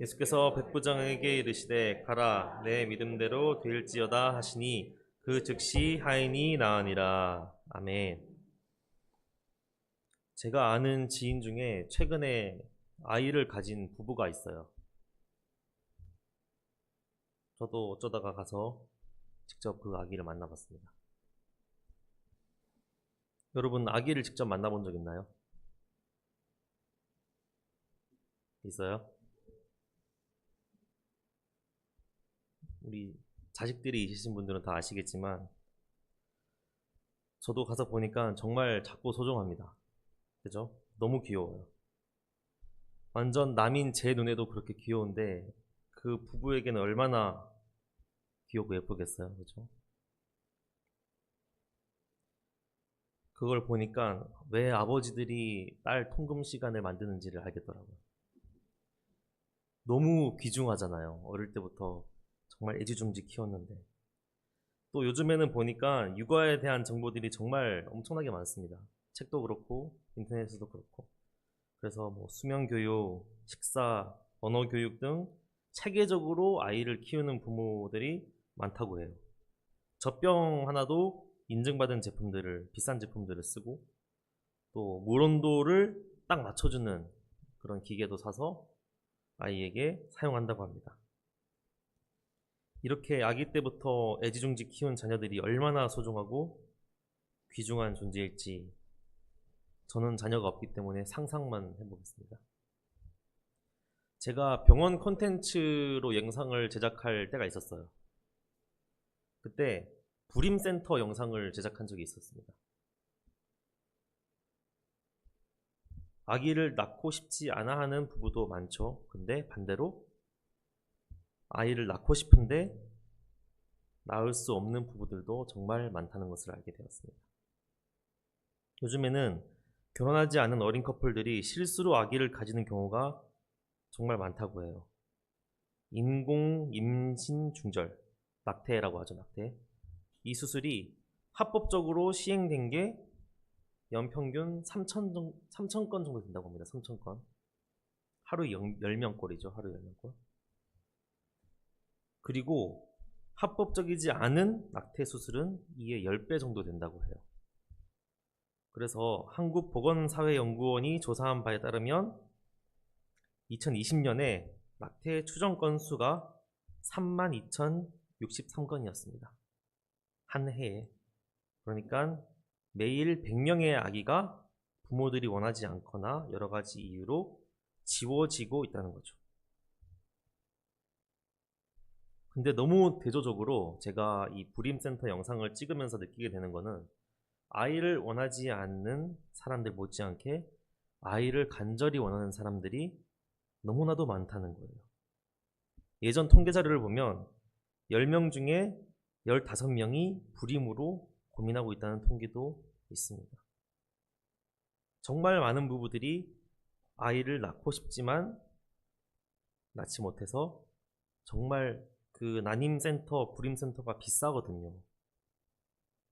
예수께서 백부장에게 이르시되 가라 내 믿음대로 되일지어다 하시니 그 즉시 하인이 나으니라. 아멘. 제가 아는 지인 중에 최근에 아이를 가진 부부가 있어요. 저도 어쩌다가 가서 직접 그 아기를 만나봤습니다. 여러분, 아기를 직접 만나본 적 있나요? 있어요? 우리 자식들이 있으신 분들은 다 아시겠지만 저도 가서 보니까 정말 작고 소중합니다. 그죠? 너무 귀여워요. 완전 남인 제 눈에도 그렇게 귀여운데 그 부부에게는 얼마나 귀엽고 예쁘겠어요. 그죠? 그걸 보니까 왜 아버지들이 딸 통금 시간을 만드는지를 알겠더라고요. 너무 귀중하잖아요. 어릴 때부터 정말 애지중지 키웠는데. 또 요즘에는 보니까 육아에 대한 정보들이 정말 엄청나게 많습니다. 책도 그렇고 인터넷에도 그렇고. 그래서 뭐 수면 교육, 식사, 언어 교육 등 체계적으로 아이를 키우는 부모들이 많다고 해요. 젖병 하나도 인증받은 제품들을, 비싼 제품들을 쓰고 또 물 온도를 딱 맞춰주는 그런 기계도 사서 아이에게 사용한다고 합니다. 이렇게 아기 때부터 애지중지 키운 자녀들이 얼마나 소중하고 귀중한 존재일지 저는 자녀가 없기 때문에 상상만 해보겠습니다. 제가 병원 콘텐츠로 영상을 제작할 때가 있었어요. 그때 불임센터 영상을 제작한 적이 있었습니다. 아기를 낳고 싶지 않아 하는 부부도 많죠. 근데 반대로 아이를 낳고 싶은데 낳을 수 없는 부부들도 정말 많다는 것을 알게 되었습니다. 요즘에는 결혼하지 않은 어린 커플들이 실수로 아기를 가지는 경우가 정말 많다고 해요. 인공 임신 중절, 낙태라고 하죠, 낙태. 이 수술이 합법적으로 시행된 게 연평균 3,000건 정도 된다고 합니다. 3,000건. 하루 10명꼴이죠. 하루 10명꼴. 그리고 합법적이지 않은 낙태 수술은 이에 10배 정도 된다고 해요. 그래서 한국보건사회연구원이 조사한 바에 따르면 2020년에 낙태 추정 건수가 32,063건이었습니다. 한 해에. 그러니까 매일 100명의 아기가 부모들이 원하지 않거나 여러 가지 이유로 지워지고 있다는 거죠. 근데 너무 대조적으로 제가 이 불임센터 영상을 찍으면서 느끼게 되는 거는 아이를 원하지 않는 사람들 못지않게 아이를 간절히 원하는 사람들이 너무나도 많다는 거예요. 예전 통계 자료를 보면 10명 중에 15명이 불임으로 고민하고 있다는 통계도 있습니다. 정말 많은 부부들이 아이를 낳고 싶지만 낳지 못해서 정말 그 난임센터, 불임센터가 비싸거든요.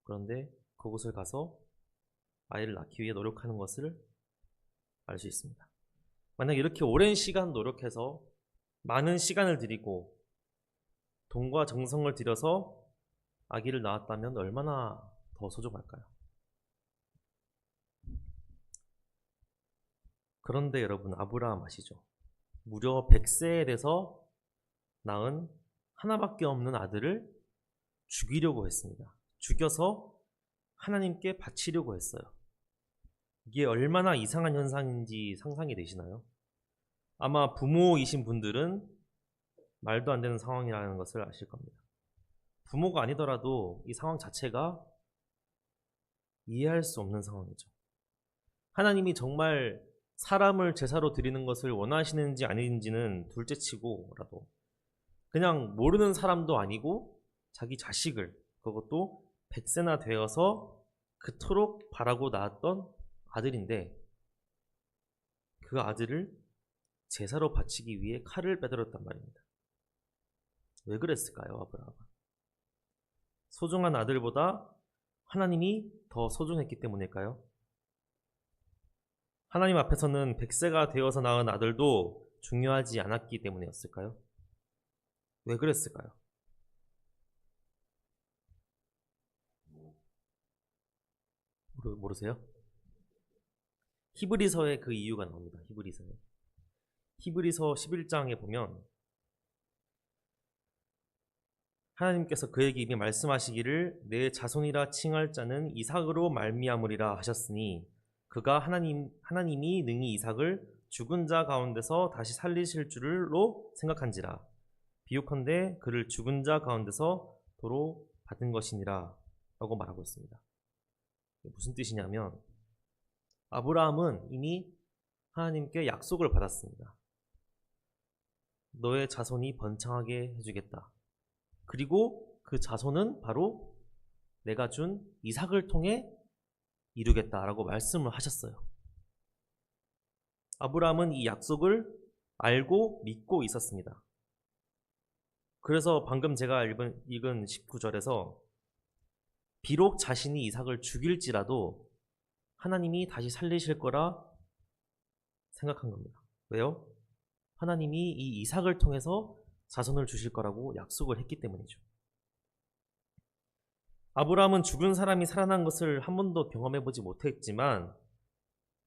그런데 그곳을 가서 아이를 낳기 위해 노력하는 것을 알 수 있습니다. 만약 이렇게 오랜 시간 노력해서 많은 시간을 들이고 돈과 정성을 들여서 아기를 낳았다면 얼마나 더 소중할까요? 그런데 여러분, 아브라함 아시죠? 무려 100세에 돼서 낳은 하나밖에 없는 아들을 죽이려고 했습니다. 죽여서 하나님께 바치려고 했어요. 이게 얼마나 이상한 현상인지 상상이 되시나요? 아마 부모이신 분들은 말도 안 되는 상황이라는 것을 아실 겁니다. 부모가 아니더라도 이 상황 자체가 이해할 수 없는 상황이죠. 하나님이 정말 사람을 제사로 드리는 것을 원하시는지 아닌지는 둘째치고라도 그냥 모르는 사람도 아니고 자기 자식을, 그것도 100세나 되어서 그토록 바라고 낳았던 아들인데 그 아들을 제사로 바치기 위해 칼을 빼들었단 말입니다. 왜 그랬을까요, 아브라함은? 소중한 아들보다 하나님이 더 소중했기 때문일까요? 하나님 앞에서는 100세가 되어서 낳은 아들도 중요하지 않았기 때문이었을까요? 왜 그랬을까요? 모르세요? 히브리서에 그 이유가 나옵니다. 히브리서 11장에 보면 하나님께서 그에게 이미 말씀하시기를 내 자손이라 칭할 자는 이삭으로 말미암으리라 하셨으니 그가 하나님이 능히 이삭을 죽은 자 가운데서 다시 살리실 줄로 생각한지라 비유컨대 그를 죽은 자 가운데서 도로 받은 것이니라 라고 말하고 있습니다. 무슨 뜻이냐면 아브라함은 이미 하나님께 약속을 받았습니다. 너의 자손이 번창하게 해주겠다. 그리고 그 자손은 바로 내가 준 이삭을 통해 이루겠다라고 말씀을 하셨어요. 아브라함은 이 약속을 알고 믿고 있었습니다. 그래서 방금 제가 읽은 19절에서 비록 자신이 이삭을 죽일지라도 하나님이 다시 살리실 거라 생각한 겁니다. 왜요? 하나님이 이 이삭을 통해서 자손을 주실 거라고 약속을 했기 때문이죠. 아브라함은 죽은 사람이 살아난 것을 한 번도 경험해보지 못했지만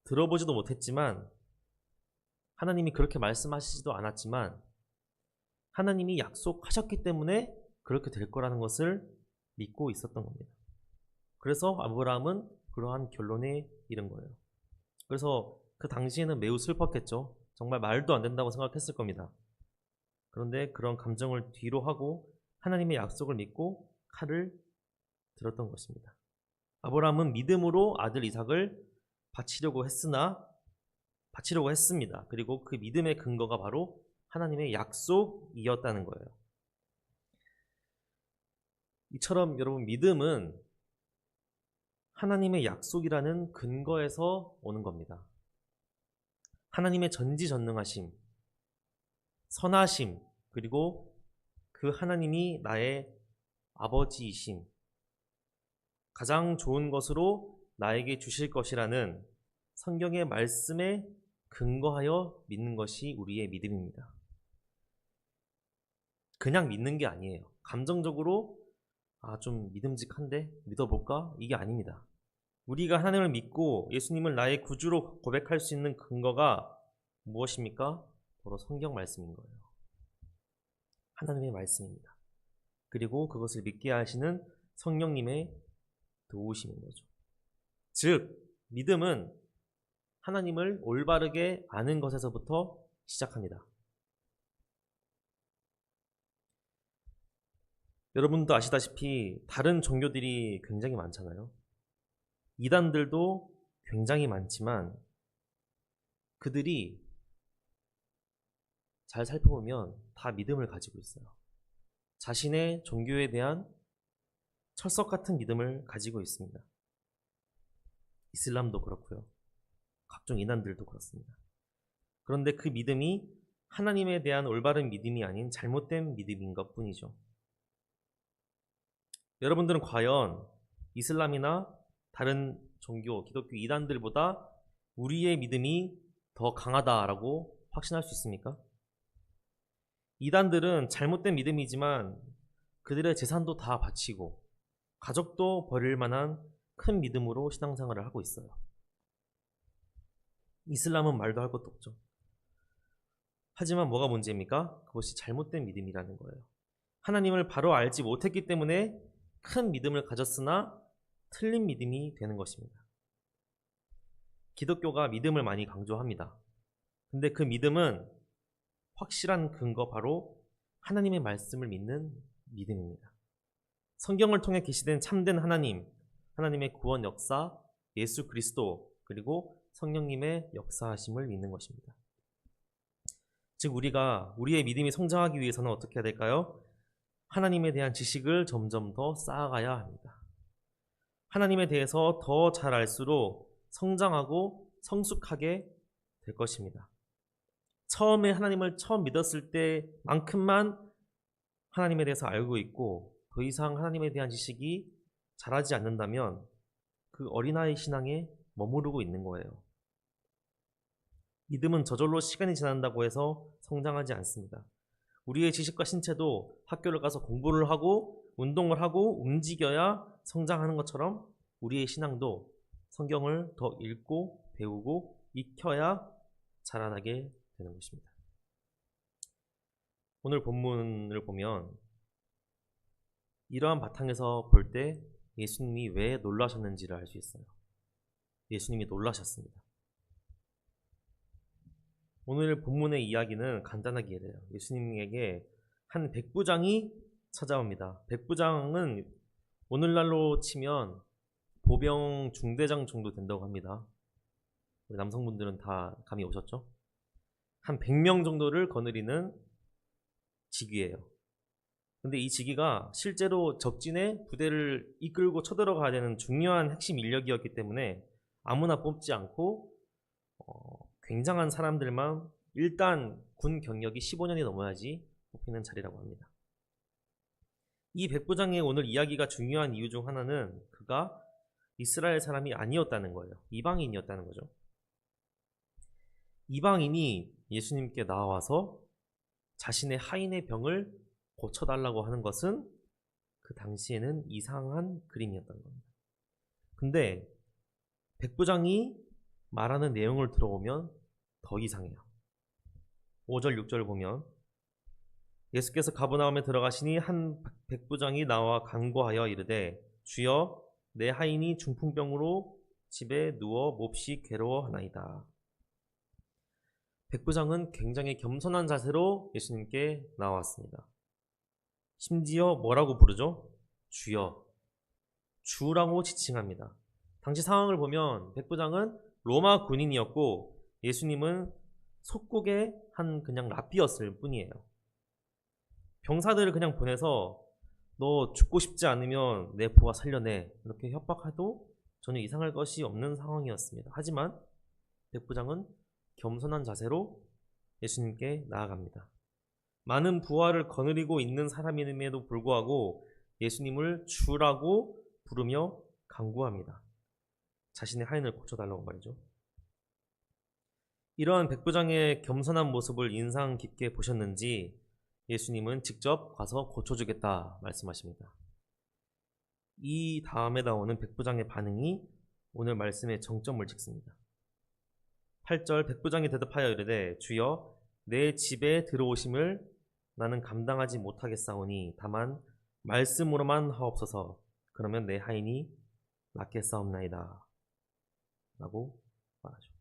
들어보지도 못했지만 하나님이 그렇게 말씀하시지도 않았지만 하나님이 약속하셨기 때문에 그렇게 될 거라는 것을 믿고 있었던 겁니다. 그래서 아브라함은 그러한 결론에 이른 거예요. 그래서 그 당시에는 매우 슬펐겠죠. 정말 말도 안 된다고 생각했을 겁니다. 그런데 그런 감정을 뒤로 하고 하나님의 약속을 믿고 칼을 들었던 것입니다. 아브라함은 믿음으로 아들 이삭을 바치려고 했습니다. 그리고 그 믿음의 근거가 바로 하나님의 약속이었다는 거예요. 이처럼 여러분 믿음은 하나님의 약속이라는 근거에서 오는 겁니다. 하나님의 전지전능하심, 선하심, 그리고 그 하나님이 나의 아버지이심, 가장 좋은 것으로 나에게 주실 것이라는 성경의 말씀에 근거하여 믿는 것이 우리의 믿음입니다. 그냥 믿는 게 아니에요. 감정적으로 좀 믿음직한데 믿어볼까? 이게 아닙니다. 우리가 하나님을 믿고 예수님을 나의 구주로 고백할 수 있는 근거가 무엇입니까? 바로 성경 말씀인 거예요. 하나님의 말씀입니다. 그리고 그것을 믿게 하시는 성령님의 도우심인 거죠. 즉, 믿음은 하나님을 올바르게 아는 것에서부터 시작합니다. 여러분도 아시다시피 다른 종교들이 굉장히 많잖아요. 이단들도 굉장히 많지만 그들이 잘 살펴보면 다 믿음을 가지고 있어요. 자신의 종교에 대한 철석 같은 믿음을 가지고 있습니다. 이슬람도 그렇고요. 각종 이단들도 그렇습니다. 그런데 그 믿음이 하나님에 대한 올바른 믿음이 아닌 잘못된 믿음인 것 뿐이죠. 여러분들은 과연 이슬람이나 다른 종교, 기독교 이단들보다 우리의 믿음이 더 강하다라고 확신할 수 있습니까? 이단들은 잘못된 믿음이지만 그들의 재산도 다 바치고 가족도 버릴 만한 큰 믿음으로 신앙생활을 하고 있어요. 이슬람은 말도 할 것도 없죠. 하지만 뭐가 문제입니까? 그것이 잘못된 믿음이라는 거예요. 하나님을 바로 알지 못했기 때문에 큰 믿음을 가졌으나 틀린 믿음이 되는 것입니다. 기독교가 믿음을 많이 강조합니다. 근데 그 믿음은 확실한 근거 바로 하나님의 말씀을 믿는 믿음입니다. 성경을 통해 계시된 참된 하나님, 하나님의 구원 역사, 예수 그리스도, 그리고 성령님의 역사하심을 믿는 것입니다. 즉 우리가 우리의 믿음이 성장하기 위해서는 어떻게 해야 될까요? 하나님에 대한 지식을 점점 더 쌓아가야 합니다. 하나님에 대해서 더 잘 알수록 성장하고 성숙하게 될 것입니다. 처음에 하나님을 처음 믿었을 때만큼만 하나님에 대해서 알고 있고 더 이상 하나님에 대한 지식이 자라지 않는다면 그 어린아이 신앙에 머무르고 있는 거예요. 믿음은 저절로 시간이 지난다고 해서 성장하지 않습니다. 우리의 지식과 신체도 학교를 가서 공부를 하고 운동을 하고 움직여야 성장하는 것처럼 우리의 신앙도 성경을 더 읽고 배우고 익혀야 자라나게 되는 것입니다. 오늘 본문을 보면 이러한 바탕에서 볼 때 예수님이 왜 놀라셨는지를 알 수 있어요. 예수님이 놀라셨습니다. 오늘 본문의 이야기는 간단하게 이래요. 예수님에게 한 백부장이 찾아옵니다. 백부장은 오늘날로 치면 보병 중대장 정도 된다고 합니다. 우리 남성분들은 다 감이 오셨죠? 한 100명 정도를 거느리는 직위예요. 근데 이 직위가 실제로 적진에 부대를 이끌고 쳐들어가야 되는 중요한 핵심 인력이었기 때문에 아무나 뽑지 않고 굉장한 사람들만 일단 군 경력이 15년이 넘어야지 뽑히는 자리라고 합니다. 이 백부장의 오늘 이야기가 중요한 이유 중 하나는 그가 이스라엘 사람이 아니었다는 거예요. 이방인이었다는 거죠. 이방인이 예수님께 나와서 자신의 하인의 병을 고쳐달라고 하는 것은 그 당시에는 이상한 그림이었던 겁니다. 근데 백부장이 말하는 내용을 들어보면 더 이상해요. 5절 6절 보면 예수께서 가버나움에 들어가시니 한 백부장이 나와 간구하여 이르되 주여 내 하인이 중풍병으로 집에 누워 몹시 괴로워하나이다. 백부장은 굉장히 겸손한 자세로 예수님께 나왔습니다. 심지어 뭐라고 부르죠? 주여, 주라고 지칭합니다. 당시 상황을 보면 백부장은 로마 군인이었고 예수님은 속국의 한 그냥 랍비였을 뿐이에요. 병사들을 그냥 보내서 너 죽고 싶지 않으면 내 부하 살려내 이렇게 협박해도 전혀 이상할 것이 없는 상황이었습니다. 하지만 백부장은 겸손한 자세로 예수님께 나아갑니다. 많은 부하를 거느리고 있는 사람임에도 불구하고 예수님을 주라고 부르며 간구합니다. 자신의 하인을 고쳐달라고 말이죠. 이러한 백부장의 겸손한 모습을 인상 깊게 보셨는지 예수님은 직접 가서 고쳐주겠다 말씀하십니다. 이 다음에 나오는 백부장의 반응이 오늘 말씀의 정점을 찍습니다. 8절 백부장이 대답하여 이르되 주여 내 집에 들어오심을 나는 감당하지 못하겠사오니 다만 말씀으로만 하옵소서. 그러면 내 하인이 낫겠사옵나이다 라고 말하죠.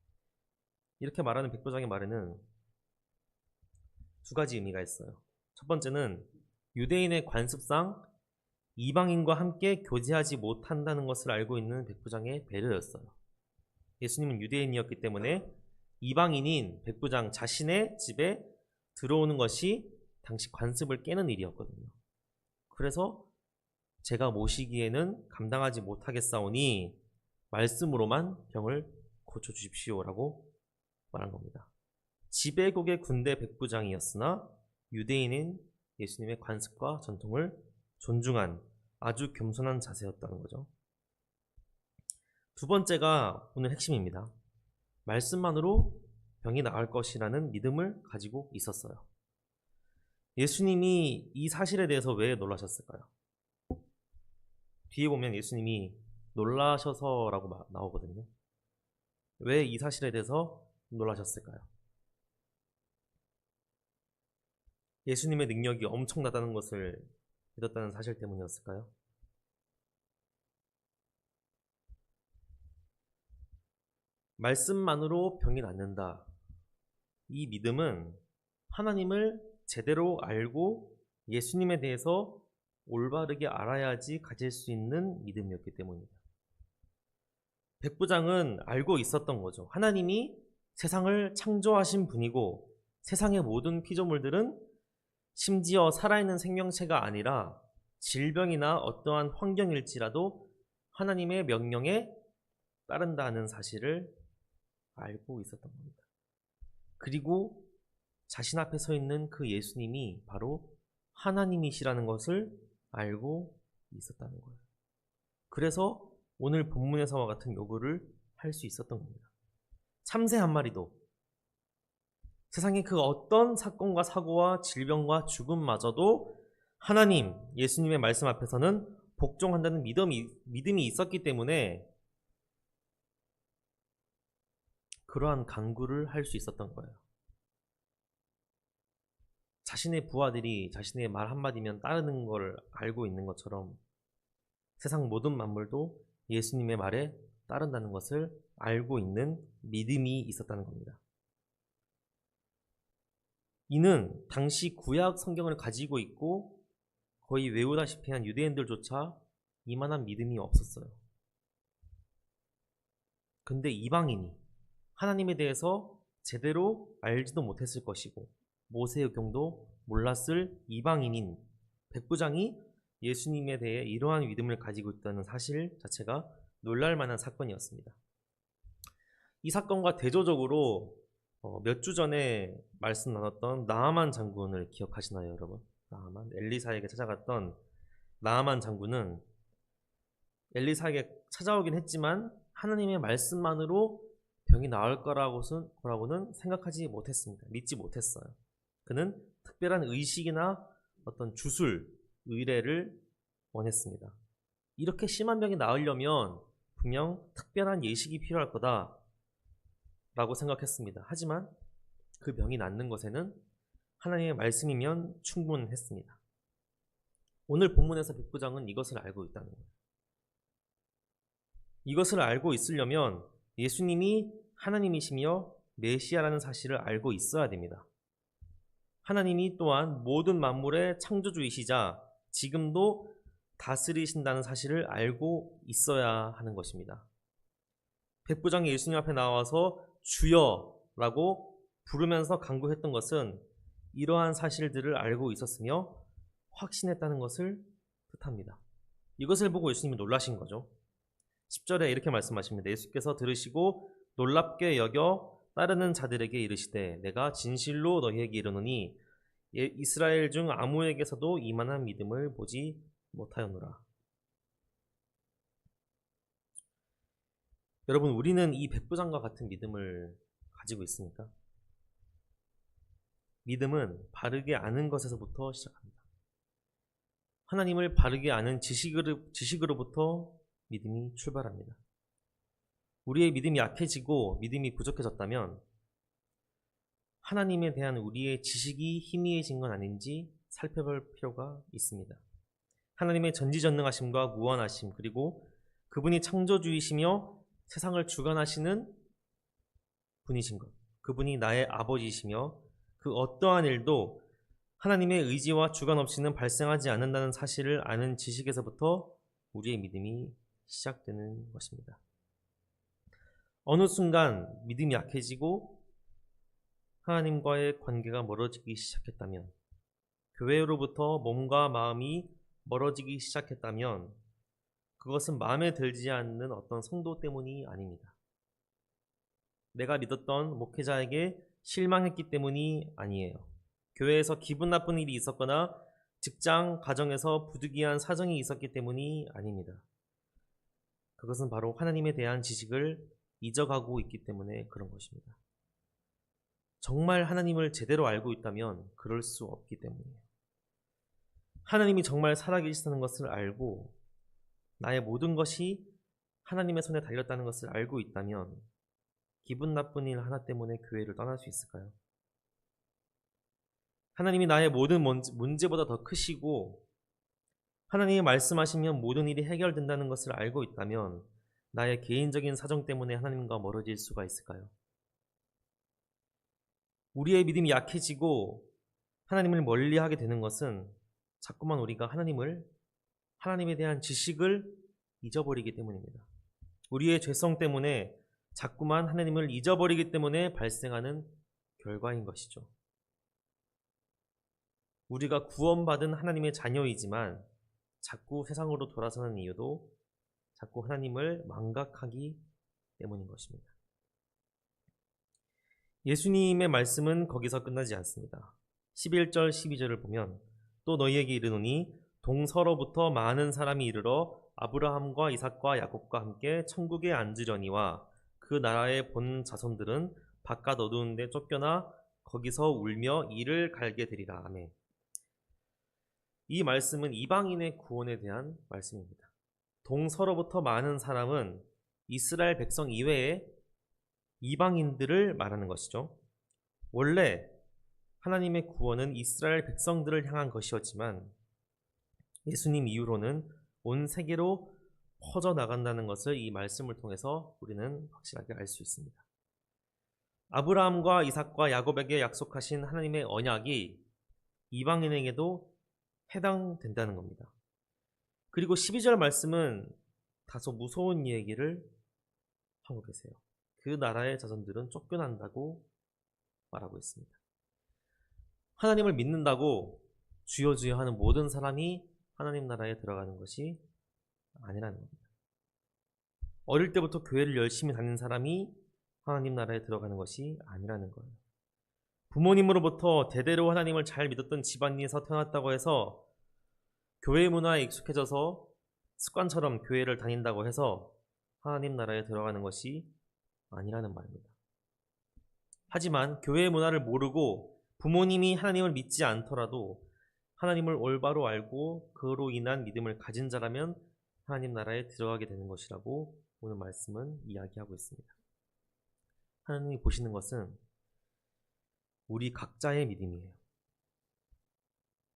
이렇게 말하는 백부장의 말에는 두 가지 의미가 있어요. 첫 번째는 유대인의 관습상 이방인과 함께 교제하지 못한다는 것을 알고 있는 백부장의 배려였어요. 예수님은 유대인이었기 때문에 이방인인 백부장 자신의 집에 들어오는 것이 당시 관습을 깨는 일이었거든요. 그래서 제가 모시기에는 감당하지 못하겠사오니 말씀으로만 병을 고쳐주십시오라고 말한 겁니다. 지배국의 군대 백부장이었으나 유대인인 예수님의 관습과 전통을 존중한 아주 겸손한 자세였다는 거죠. 두 번째가 오늘 핵심입니다. 말씀만으로 병이 나을 것이라는 믿음을 가지고 있었어요. 예수님이 이 사실에 대해서 왜 놀라셨을까요? 뒤에 보면 예수님이 놀라셔서라고 나오거든요. 왜 이 사실에 대해서 놀라셨을까요? 예수님의 능력이 엄청나다는 것을 믿었다는 사실 때문이었을까요? 말씀만으로 병이 낫는다. 이 믿음은 하나님을 제대로 알고 예수님에 대해서 올바르게 알아야지 가질 수 있는 믿음이었기 때문입니다. 백부장은 알고 있었던 거죠. 하나님이 세상을 창조하신 분이고 세상의 모든 피조물들은 심지어 살아있는 생명체가 아니라 질병이나 어떠한 환경일지라도 하나님의 명령에 따른다는 사실을 알고 있었던 겁니다. 그리고 자신 앞에 서 있는 그 예수님이 바로 하나님이시라는 것을 알고 있었다는 거예요. 그래서 오늘 본문에서와 같은 요구를 할 수 있었던 겁니다. 참새 한 마리도 세상의 그 어떤 사건과 사고와 질병과 죽음마저도 하나님, 예수님의 말씀 앞에서는 복종한다는 믿음이 있었기 때문에 그러한 간구를 할 수 있었던 거예요. 자신의 부하들이 자신의 말 한마디면 따르는 걸 알고 있는 것처럼 세상 모든 만물도 예수님의 말에 따른다는 것을 알고 있는 믿음이 있었다는 겁니다. 이는 당시 구약 성경을 가지고 있고 거의 외우다시피 한 유대인들조차 이만한 믿음이 없었어요. 근데 이방인이 하나님에 대해서 제대로 알지도 못했을 것이고 모세의 경도 몰랐을 이방인인 백부장이 예수님에 대해 이러한 믿음을 가지고 있다는 사실 자체가 놀랄만한 사건이었습니다. 이 사건과 대조적으로 몇 주 전에 말씀 나눴던 나아만 장군을 기억하시나요, 여러분? 나아만, 엘리사에게 찾아갔던 나아만 장군은 엘리사에게 찾아오긴 했지만 하나님의 말씀만으로 병이 나을 거라고는 생각하지 못했습니다. 믿지 못했어요. 그는 특별한 의식이나 어떤 주술, 의례를 원했습니다. 이렇게 심한 병이 나으려면 분명 특별한 예식이 필요할 거다 라고 생각했습니다. 하지만 그 병이 낫는 것에는 하나님의 말씀이면 충분했습니다. 오늘 본문에서 백부장은 이것을 알고 있다는 거예요. 이것을 알고 있으려면 예수님이 하나님이시며 메시아라는 사실을 알고 있어야 됩니다. 하나님이 또한 모든 만물의 창조주이시자 지금도 다스리신다는 사실을 알고 있어야 하는 것입니다. 백부장이 예수님 앞에 나와서 주여라고 부르면서 간구했던 것은 이러한 사실들을 알고 있었으며 확신했다는 것을 뜻합니다. 이것을 보고 예수님이 놀라신 거죠. 10절에 이렇게 말씀하십니다. 예수께서 들으시고 놀랍게 여겨 따르는 자들에게 이르시되 내가 진실로 너희에게 이르노니 이스라엘 중 아무에게서도 이만한 믿음을 보지 못하였노라. 여러분, 우리는 이 백부장과 같은 믿음을 가지고 있습니까? 믿음은 바르게 아는 것에서부터 시작합니다. 하나님을 바르게 아는 지식으로부터 믿음이 출발합니다. 우리의 믿음이 약해지고 믿음이 부족해졌다면 하나님에 대한 우리의 지식이 희미해진 건 아닌지 살펴볼 필요가 있습니다. 하나님의 전지전능하심과 무한하심, 그리고 그분이 창조주이시며 세상을 주관하시는 분이신 것, 그분이 나의 아버지이시며 그 어떠한 일도 하나님의 의지와 주관 없이는 발생하지 않는다는 사실을 아는 지식에서부터 우리의 믿음이 시작되는 것입니다. 어느 순간 믿음이 약해지고 하나님과의 관계가 멀어지기 시작했다면, 교회로부터 몸과 마음이 멀어지기 시작했다면 그것은 마음에 들지 않는 어떤 성도 때문이 아닙니다. 내가 믿었던 목회자에게 실망했기 때문이 아니에요. 교회에서 기분 나쁜 일이 있었거나 직장, 가정에서 부득이한 사정이 있었기 때문이 아닙니다. 그것은 바로 하나님에 대한 지식을 잊어가고 있기 때문에 그런 것입니다. 정말 하나님을 제대로 알고 있다면 그럴 수 없기 때문이에요. 하나님이 정말 살아계시다는 것을 알고 나의 모든 것이 하나님의 손에 달렸다는 것을 알고 있다면 기분 나쁜 일 하나 때문에 교회를 떠날 수 있을까요? 하나님이 나의 모든 문제보다 더 크시고 하나님이 말씀하시면 모든 일이 해결된다는 것을 알고 있다면 나의 개인적인 사정 때문에 하나님과 멀어질 수가 있을까요? 우리의 믿음이 약해지고 하나님을 멀리하게 되는 것은 자꾸만 우리가 하나님에 대한 지식을 잊어버리기 때문입니다. 우리의 죄성 때문에 자꾸만 하나님을 잊어버리기 때문에 발생하는 결과인 것이죠. 우리가 구원받은 하나님의 자녀이지만 자꾸 세상으로 돌아서는 이유도 자꾸 하나님을 망각하기 때문인 것입니다. 예수님의 말씀은 거기서 끝나지 않습니다. 11절 12절을 보면 또 너희에게 이르노니 동서로부터 많은 사람이 이르러 아브라함과 이삭과 야곱과 함께 천국에 앉으려니와 그 나라의 본 자손들은 바깥 어두운 데 쫓겨나 거기서 울며 이를 갈게 되리라. 아멘. 이 말씀은 이방인의 구원에 대한 말씀입니다. 동서로부터 많은 사람은 이스라엘 백성 이외에 이방인들을 말하는 것이죠. 원래 하나님의 구원은 이스라엘 백성들을 향한 것이었지만 예수님 이후로는 온 세계로 퍼져나간다는 것을 이 말씀을 통해서 우리는 확실하게 알 수 있습니다. 아브라함과 이삭과 야곱에게 약속하신 하나님의 언약이 이방인에게도 해당된다는 겁니다. 그리고 12절 말씀은 다소 무서운 얘기를 하고 계세요. 그 나라의 자손들은 쫓겨난다고 말하고 있습니다. 하나님을 믿는다고 주여 주여 하는 모든 사람이 하나님 나라에 들어가는 것이 아니라는 겁니다. 어릴 때부터 교회를 열심히 다니는 사람이 하나님 나라에 들어가는 것이 아니라는 거예요. 부모님으로부터 대대로 하나님을 잘 믿었던 집안에서 태어났다고 해서 교회 문화에 익숙해져서 습관처럼 교회를 다닌다고 해서 하나님 나라에 들어가는 것이 아니라는 말입니다. 하지만 교회의 문화를 모르고 부모님이 하나님을 믿지 않더라도 하나님을 올바로 알고 그로 인한 믿음을 가진 자라면 하나님 나라에 들어가게 되는 것이라고 오늘 말씀은 이야기하고 있습니다. 하나님이 보시는 것은 우리 각자의 믿음이에요.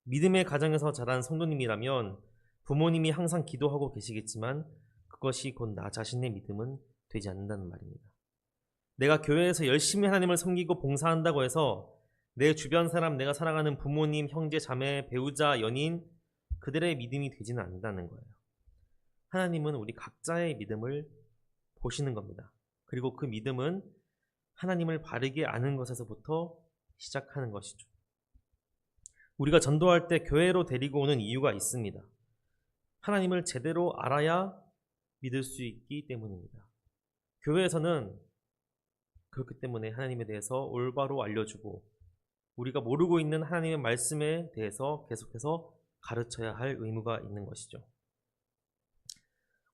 믿음의 가정에서 자란 성도님이라면 부모님이 항상 기도하고 계시겠지만 그것이 곧 나 자신의 믿음은 되지 않는다는 말입니다. 내가 교회에서 열심히 하나님을 섬기고 봉사한다고 해서 내 주변 사람, 내가 사랑하는 부모님, 형제, 자매, 배우자, 연인 그들의 믿음이 되지는 않는다는 거예요. 하나님은 우리 각자의 믿음을 보시는 겁니다. 그리고 그 믿음은 하나님을 바르게 아는 것에서부터 시작하는 것이죠. 우리가 전도할 때 교회로 데리고 오는 이유가 있습니다. 하나님을 제대로 알아야 믿을 수 있기 때문입니다. 교회에서는 그렇기 때문에 하나님에 대해서 올바로 알려주고 우리가 모르고 있는 하나님의 말씀에 대해서 계속해서 가르쳐야 할 의무가 있는 것이죠.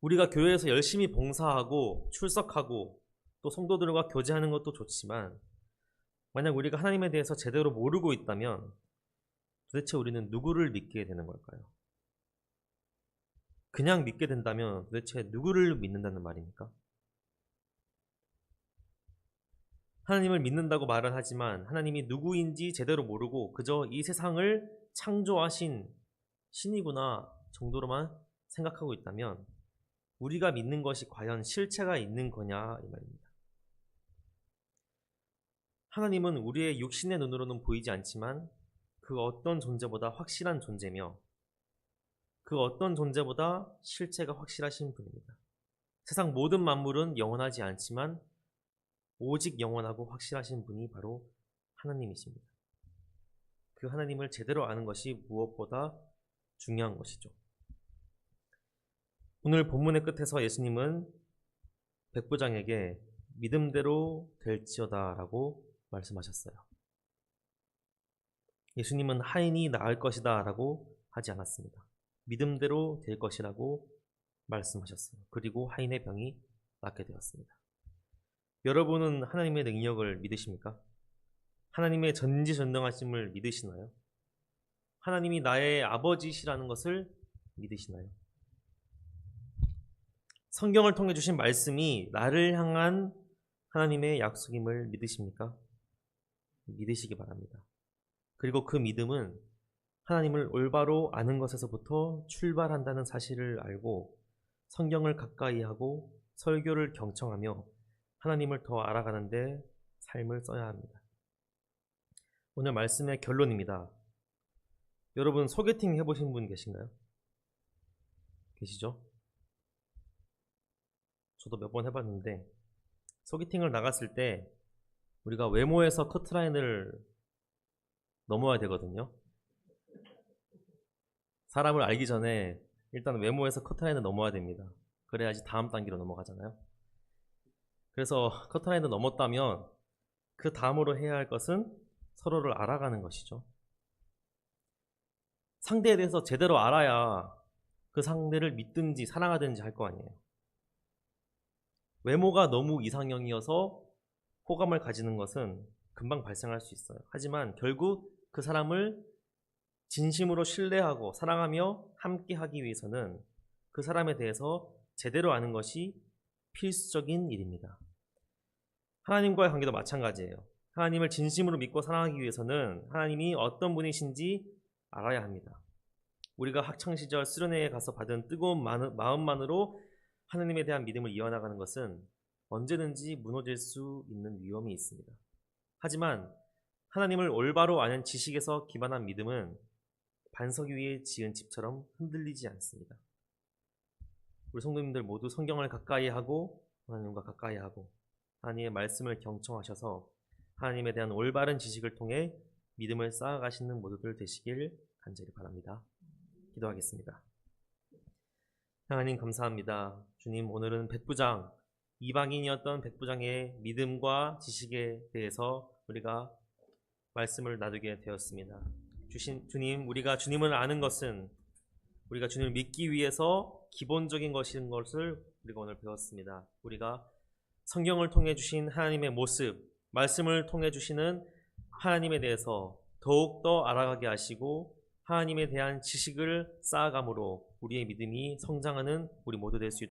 우리가 교회에서 열심히 봉사하고 출석하고 또 성도들과 교제하는 것도 좋지만 만약 우리가 하나님에 대해서 제대로 모르고 있다면 도대체 우리는 누구를 믿게 되는 걸까요? 그냥 믿게 된다면 도대체 누구를 믿는다는 말입니까? 하나님을 믿는다고 말은 하지만 하나님이 누구인지 제대로 모르고 그저 이 세상을 창조하신 신이구나 정도로만 생각하고 있다면 우리가 믿는 것이 과연 실체가 있는 거냐 이 말입니다. 하나님은 우리의 육신의 눈으로는 보이지 않지만 그 어떤 존재보다 확실한 존재며 그 어떤 존재보다 실체가 확실하신 분입니다. 세상 모든 만물은 영원하지 않지만 오직 영원하고 확실하신 분이 바로 하나님이십니다. 그 하나님을 제대로 아는 것이 무엇보다 중요한 것이죠. 오늘 본문의 끝에서 예수님은 백부장에게 믿음대로 될지어다 라고 말씀하셨어요. 예수님은 하인이 나을 것이다 라고 하지 않았습니다. 믿음대로 될 것이라고 말씀하셨어요. 그리고 하인의 병이 낫게 되었습니다. 여러분은 하나님의 능력을 믿으십니까? 하나님의 전지전능하심을 믿으시나요? 하나님이 나의 아버지시라는 것을 믿으시나요? 성경을 통해 주신 말씀이 나를 향한 하나님의 약속임을 믿으십니까? 믿으시기 바랍니다. 그리고 그 믿음은 하나님을 올바로 아는 것에서부터 출발한다는 사실을 알고 성경을 가까이 하고 설교를 경청하며 하나님을 더 알아가는데 삶을 써야 합니다. 오늘 말씀의 결론입니다. 여러분 소개팅 해보신 분 계신가요? 계시죠? 저도 몇 번 해봤는데 소개팅을 나갔을 때 우리가 외모에서 커트라인을 넘어야 되거든요. 사람을 알기 전에 일단 외모에서 커트라인을 넘어야 됩니다. 그래야지 다음 단계로 넘어가잖아요. 그래서 커트라인을 넘었다면 그 다음으로 해야 할 것은 서로를 알아가는 것이죠. 상대에 대해서 제대로 알아야 그 상대를 믿든지 사랑하든지 할 거 아니에요. 외모가 너무 이상형이어서 호감을 가지는 것은 금방 발생할 수 있어요. 하지만 결국 그 사람을 진심으로 신뢰하고 사랑하며 함께 하기 위해서는 그 사람에 대해서 제대로 아는 것이 필수적인 일입니다. 하나님과의 관계도 마찬가지예요. 하나님을 진심으로 믿고 사랑하기 위해서는 하나님이 어떤 분이신지 알아야 합니다. 우리가 학창시절 수련회에 가서 받은 뜨거운 마음만으로 하나님에 대한 믿음을 이어나가는 것은 언제든지 무너질 수 있는 위험이 있습니다. 하지만 하나님을 올바로 아는 지식에서 기반한 믿음은 반석 위에 지은 집처럼 흔들리지 않습니다. 우리 성도님들 모두 성경을 가까이 하고 하나님과 가까이 하고 하나님의 말씀을 경청하셔서 하나님에 대한 올바른 지식을 통해 믿음을 쌓아가시는 모두들 되시길 간절히 바랍니다. 기도하겠습니다. 하나님 감사합니다. 주님, 오늘은 백부장, 이방인이었던 백부장의 믿음과 지식에 대해서 우리가 말씀을 나누게 되었습니다. 주님, 우리가 주님을 아는 것은 우리가 주님을 믿기 위해서 기본적인 것인 것을 우리가 오늘 배웠습니다. 우리가 성경을 통해 주신 하나님의 모습, 말씀을 통해 주시는 하나님에 대해서 더욱더 알아가게 하시고 하나님에 대한 지식을 쌓아감으로 우리의 믿음이 성장하는 우리 모두 될 수 있도록